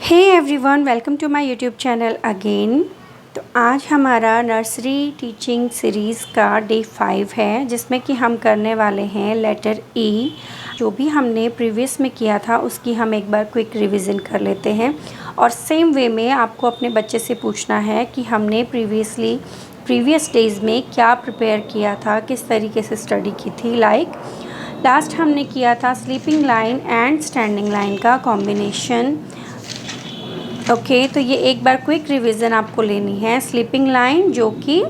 Hey everyone, welcome to my YouTube channel again. तो आज हमारा नर्सरी टीचिंग सीरीज़ का डे 5 है, जिसमें कि हम करने वाले हैं लेटर ई। जो भी हमने प्रीवियस में किया था उसकी हम एक बार क्विक रिवीजन कर लेते हैं। और सेम वे में आपको अपने बच्चे से पूछना है कि हमने प्रीवियस डेज़ में क्या प्रिपेयर किया था, किस तरीके से स्टडी की थी। लास्ट हमने किया था sleeping line and standing line का कॉम्बिनेशन। ओके, तो ये एक बार क्विक रिवीजन आपको लेनी है। स्लीपिंग लाइन जो कि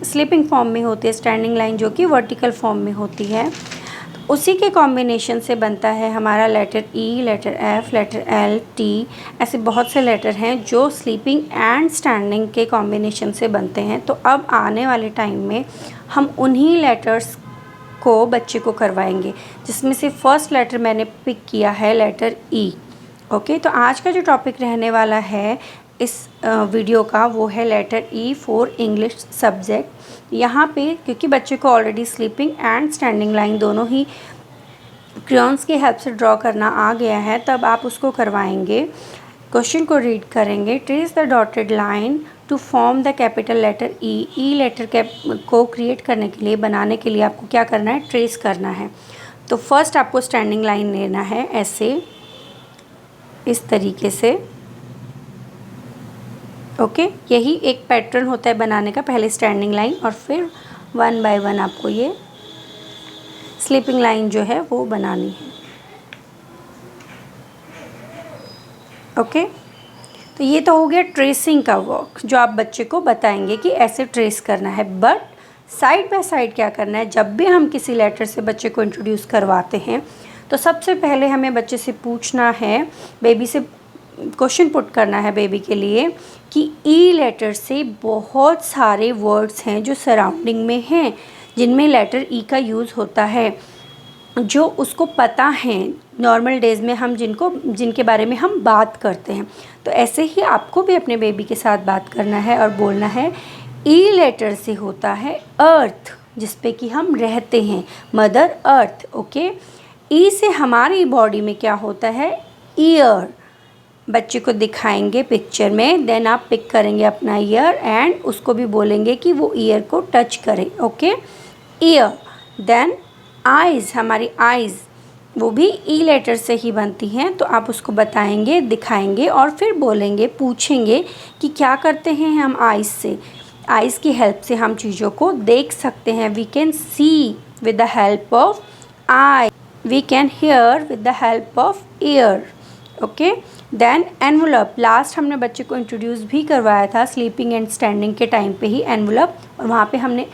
स्लीपिंग फॉर्म में होती है, स्टैंडिंग लाइन जो कि वर्टिकल फॉर्म में होती है। तो उसी के कॉम्बिनेशन से बनता है हमारा letter E, letter F, letter L, T. ऐसे बहुत से लेटर हैं जो स्लीपिंग एंड स्टैंडिंग के कॉम्बिनेशन से बनते हैं। तो अब आने वाले टाइम में हम उन्हीं लेटर्स को बच्चे को करवाएंगे, जिसमें से फर्स्ट लेटर मैंने पिक किया है लेटर ई। ओके, तो आज का जो टॉपिक रहने वाला है इस वीडियो का वो है letter E for English subject. यहाँ पे क्योंकि बच्चे को already sleeping and standing line दोनों ही क्रेयॉन्स की हेल्प से ड्रॉ करना आ गया है, तब आप उसको करवाएंगे। क्वेश्चन को रीड करेंगे। Trace the dotted line to form the capital letter E. E letter को क्रिएट करने के लिए, बनाने के लिए आपको क्या करना है, ट्रेस करना है। तो फर्स्ट आपको स्टैंडिंग लाइन लेना है, ऐसे इस तरीके से। ओके, यही एक पैटर्न होता है बनाने का। पहले स्टैंडिंग लाइन और फिर वन बाय वन आपको ये स्लीपिंग लाइन जो है वो बनानी है। ओके, तो ये तो हो गया ट्रेसिंग का वर्क, जो आप बच्चे को बताएंगे कि ऐसे ट्रेस करना है। बट साइड बाय साइड क्या करना है, जब भी हम किसी लेटर से बच्चे को इंट्रोड्यूस करवाते हैं तो सबसे पहले हमें बच्चे से पूछना है, बेबी से क्वेश्चन पुट करना है बेबी के लिए कि ई लेटर से बहुत सारे वर्ड्स हैं जो सराउंडिंग में हैं, जिनमें लेटर ई का यूज़ होता है, जो उसको पता है नॉर्मल डेज़ में हम जिनके बारे में हम बात करते हैं। तो ऐसे ही आपको भी अपने बेबी के साथ बात करना है और बोलना है ई लेटर से होता है अर्थ, जिस पे कि हम रहते हैं, मदर अर्थ। ओके, ई से हमारी बॉडी में क्या होता है, ईयर। बच्चे को दिखाएंगे पिक्चर में, देन आप पिक करेंगे अपना ईयर एंड उसको भी बोलेंगे कि वो ईयर को टच करें। Okay, year. देन आइज़, हमारी आइज़ वो भी ई लेटर से ही बनती हैं। तो आप उसको बताएंगे, दिखाएंगे और फिर बोलेंगे, पूछेंगे कि क्या करते हैं हम आइज़ से। आइज़ की हेल्प से हम चीज़ों को देख सकते हैं। We can see with the help of eye, we can hear with the help of ear. Okay, then envelope. Last हमने बच्चे को इंट्रोड्यूस भी करवाया था स्लीपिंग एंड स्टैंडिंग के टाइम पे ही एनवलप, और वहाँ पे हमने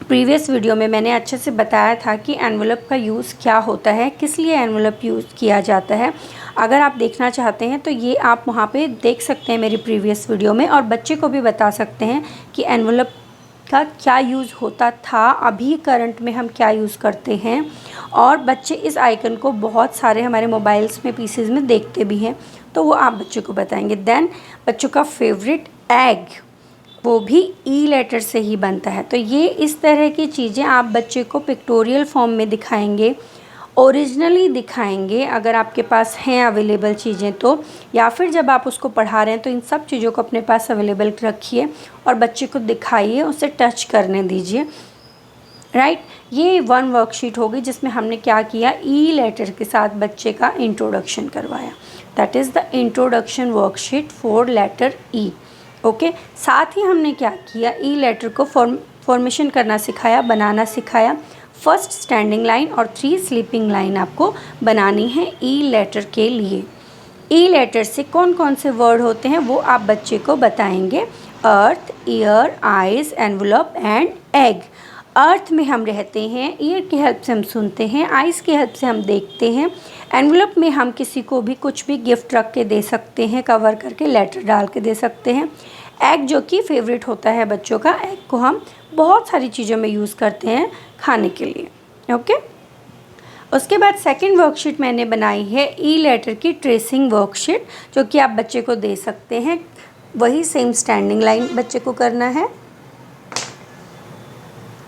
प्रीवियस वीडियो में मैंने अच्छे से बताया था कि एनवलप का यूज़ क्या होता है, किस लिए एनवलप यूज़ किया जाता है। अगर आप देखना चाहते हैं तो ये आप वहाँ पे देख सकते हैं मेरी प्रीवियस वीडियो में, और बच्चे को भी बता सकते हैं कि एनवलप का क्या यूज़ होता था, अभी करंट में हम क्या यूज़ करते हैं। और बच्चे इस आइकन को बहुत सारे हमारे मोबाइल्स में, पीसीज में देखते भी हैं, तो वो आप बच्चों को बताएंगे। देन बच्चों का फेवरेट एग, वो भी ई लेटर से ही बनता है। तो ये इस तरह की चीज़ें आप बच्चे को पिक्टोरियल फॉर्म में दिखाएंगे, ओरिजिनली दिखाएंगे अगर आपके पास हैं अवेलेबल चीज़ें तो, या फिर जब आप उसको पढ़ा रहे हैं तो इन सब चीज़ों को अपने पास अवेलेबल रखिए और बच्चे को दिखाइए, उसे टच करने दीजिए। राइट, ये वन वर्कशीट होगी जिसमें हमने क्या किया, ई लेटर के साथ बच्चे का इंट्रोडक्शन करवाया। That is the introduction worksheet for letter E. Okay, साथ ही हमने क्या किया, ई लेटर को फॉर्मेशन करना सिखाया, बनाना सिखाया। फर्स्ट स्टैंडिंग लाइन और 3 स्लीपिंग लाइन आपको बनानी है ई लेटर के लिए। ई लेटर से कौन कौन से वर्ड होते हैं वो आप बच्चे को बताएंगे। Earth, ear, eyes, envelope and egg. Earth में हम रहते हैं, ईयर की हेल्प से हम सुनते हैं, आइज़ की हेल्प से हम देखते हैं, एनवलप में हम किसी को भी कुछ भी गिफ्ट रख के दे सकते हैं, कवर करके लेटर डाल के दे सकते हैं। एग जो कि फेवरेट होता है बच्चों का, एग को हम बहुत सारी चीज़ों में यूज़ करते हैं खाने के लिए। ओके, उसके बाद सेकंड वर्कशीट मैंने बनाई है ई लेटर की ट्रेसिंग वर्कशीट, जो कि आप बच्चे को दे सकते हैं। वही सेम स्टैंडिंग लाइन बच्चे को करना है,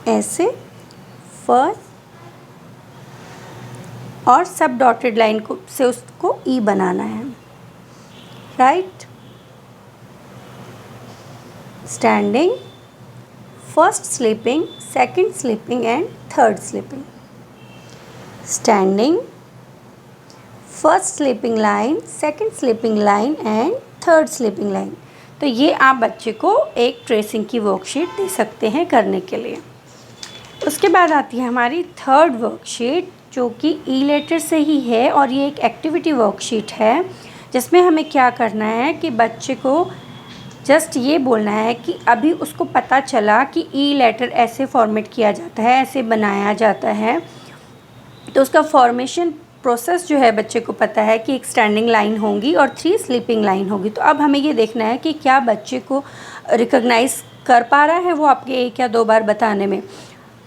ऐसे फर्स्ट, और सब डॉटेड लाइन को से उसको ई बनाना है। Right. Standing, first sleeping, second sleeping and third sleeping. Standing, first sleeping line, second sleeping line and third sleeping line. तो ये आप बच्चे को एक ट्रेसिंग की वर्कशीट दे सकते हैं करने के लिए। उसके बाद आती है हमारी थर्ड वर्कशीट, जो कि ई लेटर से ही है और ये एक एक्टिविटी वर्कशीट है, जिसमें हमें क्या करना है कि बच्चे को जस्ट ये बोलना है कि अभी उसको पता चला कि ई लेटर ऐसे फॉर्मेट किया जाता है, ऐसे बनाया जाता है। तो उसका फॉर्मेशन प्रोसेस जो है बच्चे को पता है कि एक स्टैंडिंग लाइन होगी और 3 स्लीपिंग लाइन होगी। तो अब हमें ये देखना है कि क्या बच्चे को रिकॉग्नाइज़ कर पा रहा है वो आपके 1 या 2 बार बताने में।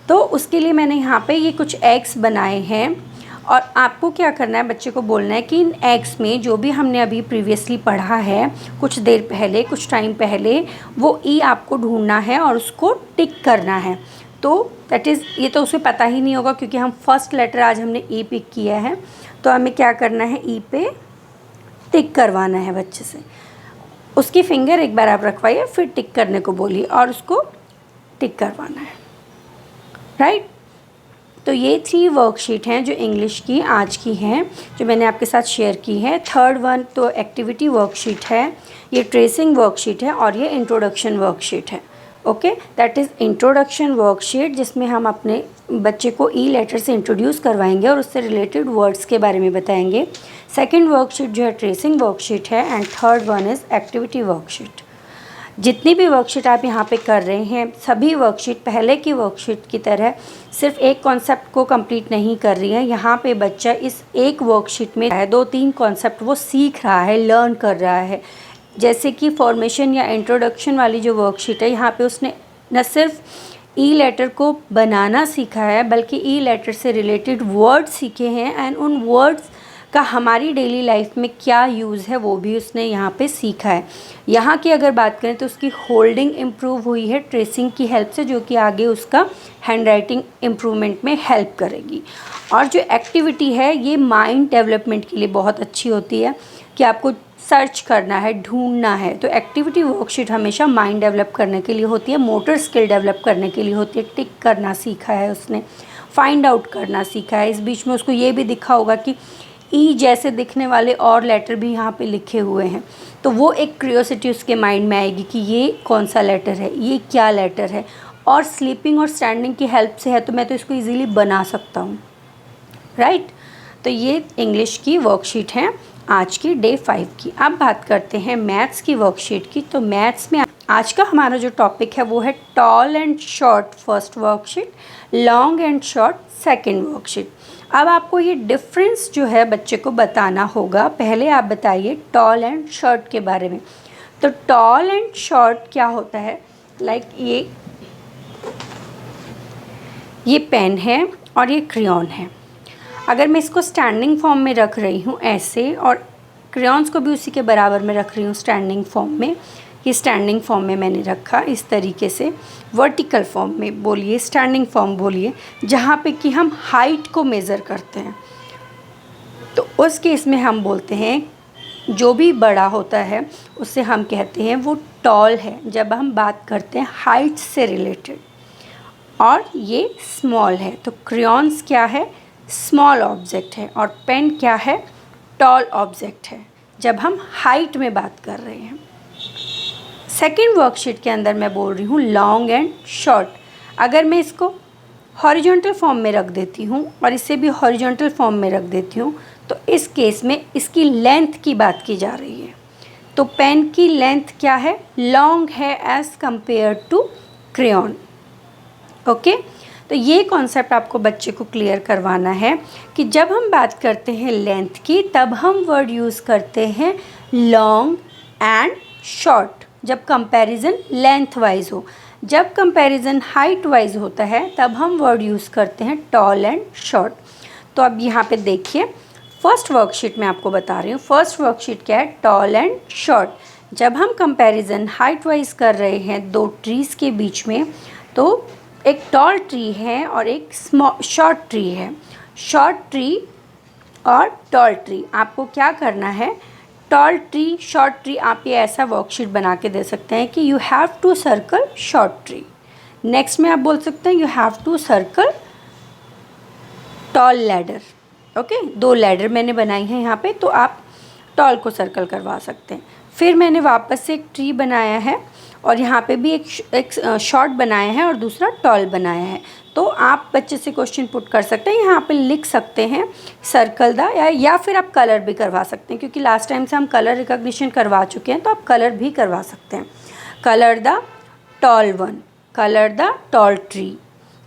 तो उसके लिए मैंने यहाँ पे ये कुछ एग्स बनाए हैं और आपको क्या करना है, बच्चे को बोलना है कि इन एग्स में जो भी हमने अभी प्रीवियसली पढ़ा है कुछ देर पहले, कुछ टाइम पहले, वो ई आपको ढूंढना है और उसको टिक करना है। तो दैट इज़, ये तो उसे पता ही नहीं होगा क्योंकि हम फर्स्ट लेटर आज हमने ई पिक किया है। तो हमें क्या करना है, ई पे टिक करवाना है बच्चे से। उसकी फिंगर एक बार आप रखवाइए, फिर टिक करने को बोलिए और उसको टिक करवाना है, राइट। तो ये 3 वर्कशीट हैं जो इंग्लिश की आज की हैं, जो मैंने आपके साथ शेयर की है। थर्ड वन तो एक्टिविटी वर्कशीट है, ये ट्रेसिंग वर्कशीट है और ये इंट्रोडक्शन वर्कशीट है। Okay, that is introduction worksheet, जिसमें हम अपने बच्चे को ई लेटर से इंट्रोड्यूस करवाएंगे और उससे रिलेटेड वर्ड्स के बारे में बताएंगे। सेकेंड वर्कशीट जो है ट्रेसिंग वर्कशीट है and third one is activity worksheet. जितनी भी वर्कशीट आप यहाँ पे कर रहे हैं, सभी वर्कशीट पहले की वर्कशीट की तरह सिर्फ एक कॉन्सेप्ट को कंप्लीट नहीं कर रही है। यहाँ पे बच्चा इस एक वर्कशीट में 2-3 कॉन्सेप्ट वो सीख रहा है, लर्न कर रहा है। जैसे कि फॉर्मेशन या इंट्रोडक्शन वाली जो वर्कशीट है, यहाँ पे उसने न सिर्फ ई लेटर को बनाना सीखा है बल्कि ई लेटर से रिलेटेड वर्ड्स सीखे हैं एंड उन वर्ड्स का हमारी डेली लाइफ में क्या यूज़ है वो भी उसने यहाँ पे सीखा है। यहाँ की अगर बात करें तो उसकी होल्डिंग इम्प्रूव हुई है ट्रेसिंग की हेल्प से, जो कि आगे उसका हैंड राइटिंग इम्प्रूवमेंट में हेल्प करेगी। और जो एक्टिविटी है ये माइंड डेवलपमेंट के लिए बहुत अच्छी होती है कि आपको सर्च करना है, ढूंढना है। तो एक्टिविटी वर्कशीट हमेशा माइंड डेवलप करने के लिए होती है, मोटर स्किल डेवलप करने के लिए होती है। टिक करना सीखा है उसने, फाइंड आउट करना सीखा है। इस बीच में उसको ये भी दिखा होगा कि ई जैसे दिखने वाले और लेटर भी यहाँ पे लिखे हुए हैं, तो वो एक क्यूरियोसिटी उसके माइंड में आएगी कि ये कौन सा लेटर है, ये क्या लेटर है। और स्लीपिंग और स्टैंडिंग की हेल्प से है तो मैं तो इसको इजीली बना सकता हूँ, राइट। तो ये इंग्लिश की वर्कशीट है आज की डे 5 की। अब बात करते हैं मैथ्स की वर्कशीट की। तो मैथ्स में आज का हमारा जो टॉपिक है वो है tall and short first worksheet, long and short second worksheet. अब आपको ये डिफरेंस जो है बच्चे को बताना होगा। पहले आप बताइए टॉल एंड शॉर्ट के बारे में। तो टॉल एंड शॉर्ट क्या होता है, लाइक ये पेन है और ये क्रेयॉन है। अगर मैं इसको स्टैंडिंग फॉर्म में रख रही हूँ ऐसे, और क्रेयॉन्स को भी उसी के बराबर में रख रही हूँ स्टैंडिंग फॉर्म में, ये स्टैंडिंग फॉर्म में मैंने रखा इस तरीके से। वर्टिकल फॉर्म में बोलिए, स्टैंडिंग फॉर्म बोलिए, जहाँ पे कि हम हाइट को मेज़र करते हैं। तो उस केस में हम बोलते हैं जो भी बड़ा होता है उससे हम कहते हैं वो टॉल है, जब हम बात करते हैं हाइट से रिलेटेड। और ये स्मॉल है, तो क्रेयॉन्स क्या है, स्मॉल ऑब्जेक्ट है, और पेन क्या है, टॉल ऑब्जेक्ट है, जब हम हाइट में बात कर रहे हैं। सेकेंड वर्कशीट के अंदर मैं बोल रही हूँ लॉन्ग एंड शॉर्ट। अगर मैं इसको हॉरिजॉन्टल फॉर्म में रख देती हूँ और इसे भी हॉरिजॉन्टल फॉर्म में रख देती हूँ, तो इस केस में इसकी लेंथ की बात की जा रही है। तो पेन की लेंथ क्या है, लॉन्ग है as compare to crayon. Okay, तो ये कॉन्सेप्ट आपको बच्चे को क्लियर करवाना है कि जब हम बात करते हैं लेंथ की तब हम वर्ड यूज़ करते हैं लॉन्ग एंड शॉर्ट, जब कंपैरिजन लेंथ वाइज हो। जब कंपैरिजन हाइट वाइज होता है तब हम वर्ड यूज़ करते हैं टॉल एंड शॉर्ट। तो अब यहाँ पे देखिए, फर्स्ट वर्कशीट में आपको बता रही हूँ। फर्स्ट वर्कशीट क्या है, टॉल एंड शॉर्ट। जब हम कंपैरिजन हाइट वाइज कर रहे हैं दो ट्रीज़ के बीच में, तो एक टॉल ट्री है और एक शॉर्ट ट्री है। शॉर्ट ट्री और टॉल ट्री, आपको क्या करना है, टॉल ट्री, शॉर्ट ट्री, आप ये ऐसा वर्कशीट बना के दे सकते हैं कि you have to circle short tree. Next में आप बोल सकते हैं you have to circle tall ladder. Okay, 2 ladder मैंने बनाई हैं यहाँ पे, तो आप टॉल को सर्कल करवा सकते हैं। फिर मैंने वापस से एक ट्री बनाया है और यहाँ पे भी एक शॉर्ट बनाया है और दूसरा टॉल बनाया है। तो आप बच्चे से क्वेश्चन पुट कर सकते हैं, यहाँ पे लिख सकते हैं सर्कल द, या फिर आप कलर भी करवा सकते हैं, क्योंकि लास्ट टाइम से हम कलर रिकॉग्निशन करवा चुके हैं, तो आप कलर भी करवा सकते हैं। Colour the tall one, colour the tall tree,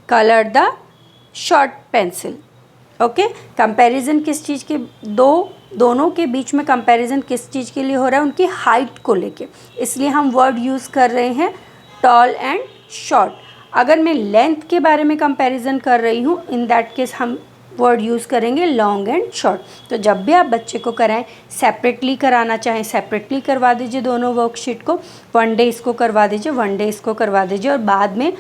colour the short pencil. Okay, comparison किस चीज़ के, दोनों के बीच में कंपैरिजन किस चीज़ के लिए हो रहा है, उनकी हाइट को लेके, इसलिए हम वर्ड यूज़ कर रहे हैं टॉल एंड शॉर्ट। अगर मैं लेंथ के बारे में कंपैरिजन कर रही हूँ, इन दैट केस हम वर्ड यूज़ करेंगे लॉन्ग एंड शॉर्ट। तो जब भी आप बच्चे को कराएं, सेपरेटली कराना चाहें सेपरेटली करवा दीजिए दोनों वर्कशीट को, 1 डे इसको करवा दीजिए, 1 डे इसको करवा दीजिए, और बाद में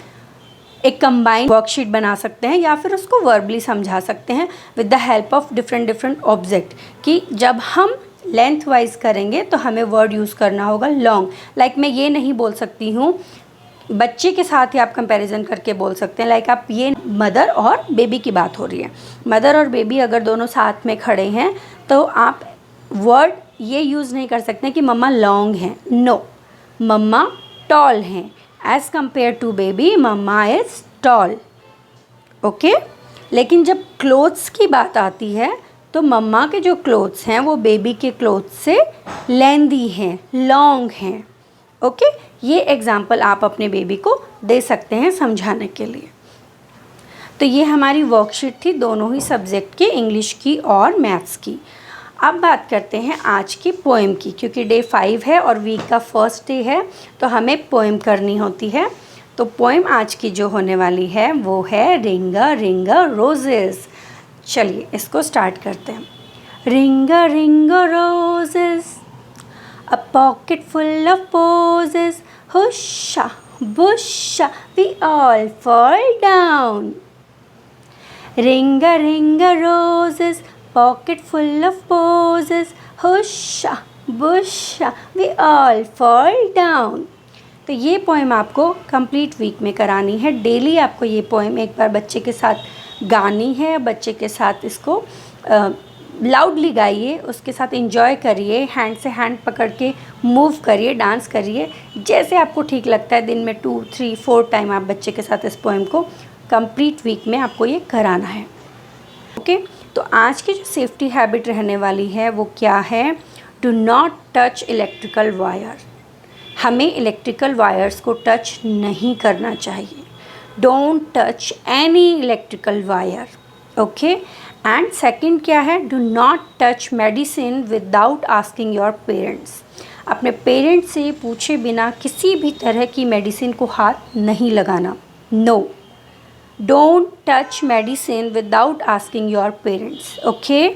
एक कंबाइंड वर्कशीट बना सकते हैं, या फिर उसको वर्बली समझा सकते हैं with the help of different object, कि जब हम लेंथ वाइज करेंगे तो हमें वर्ड यूज़ करना होगा लॉन्ग। लाइक मैं ये नहीं बोल सकती हूँ, बच्चे के साथ ही आप कंपैरिजन करके बोल सकते हैं। लाइक आप ये मदर और बेबी की बात हो रही है, मदर और बेबी अगर दोनों साथ में खड़े हैं तो आप वर्ड ये यूज़ नहीं कर सकते कि मम्मा लॉन्ग हैं, नो, मम्मा टॉल हैं, as compare to baby mumma is tall. Okay, लेकिन जब क्लोथ्स की बात आती है तो मम्मा के जो क्लोथ्स हैं वो बेबी के क्लोथ्स से लेंदी हैं, लॉन्ग हैं। ओके, ये एग्जाम्पल आप अपने बेबी को दे सकते हैं समझाने के लिए। तो ये हमारी वर्कशीट थी दोनों ही सब्जेक्ट की, इंग्लिश की और मैथ्स की। अब बात करते हैं आज की पोएम की, क्योंकि डे 5 है और वीक का फर्स्ट डे है, तो हमें पोएम करनी होती है। तो पोएम आज की जो होने वाली है वो है रिंग अ रोजेस। चलिए इसको स्टार्ट करते हैं। Ring a roses, a pocket full of posies, husha, busha, we all fall down. Ring a roses, pocket full of posies, husha, busha, we all fall down. तो ये पोएम आपको complete week में करानी है। Daily आपको ये poem एक बार बच्चे के साथ गानी है, बच्चे के साथ इसको लाउडली गाइए, उसके साथ एंजॉय करिए, हैंड से हैंड पकड़ के मूव करिए, डांस करिए, जैसे आपको ठीक लगता है। दिन में 2, 3, 4 टाइम आप बच्चे के साथ इस पोएम को कंप्लीट वीक में आपको ये कराना है। ओके, तो आज की जो सेफ्टी हैबिट रहने वाली है वो क्या है, do not touch electrical wire. हमें इलेक्ट्रिकल वायर्स को टच नहीं करना चाहिए। Don't touch any electrical wire. Okay, and second क्या है, do not touch medicine without asking your parents. अपने पेरेंट्स से पूछे बिना किसी भी तरह की मेडिसिन को हाथ नहीं लगाना। No, don't touch medicine without asking your parents. Okay,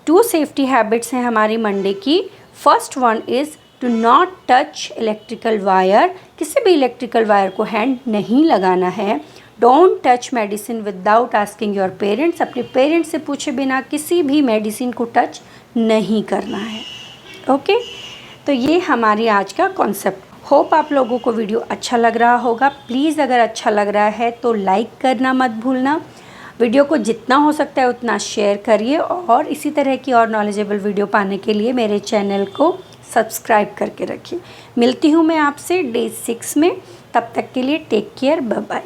2 safety habits हैं हमारी मंडे की। First one is do not touch electrical wire, किसी भी इलेक्ट्रिकल वायर को हैंड नहीं लगाना है। Don't touch medicine without asking your parents, अपने पेरेंट्स से पूछे बिना किसी भी मेडिसिन को टच नहीं करना है। ओके, तो ये हमारी आज का कॉन्सेप्ट। होप आप लोगों को वीडियो अच्छा लग रहा होगा। प्लीज़ अगर अच्छा लग रहा है तो लाइक करना मत भूलना। वीडियो को जितना हो सकता है उतना शेयर करिए, और इसी तरह की और नॉलेजेबल वीडियो पाने के लिए मेरे चैनल को सब्सक्राइब करके रखिए। मिलती हूँ मैं आपसे डे 6 में, तब तक के लिए टेक केयर, बाय बाय।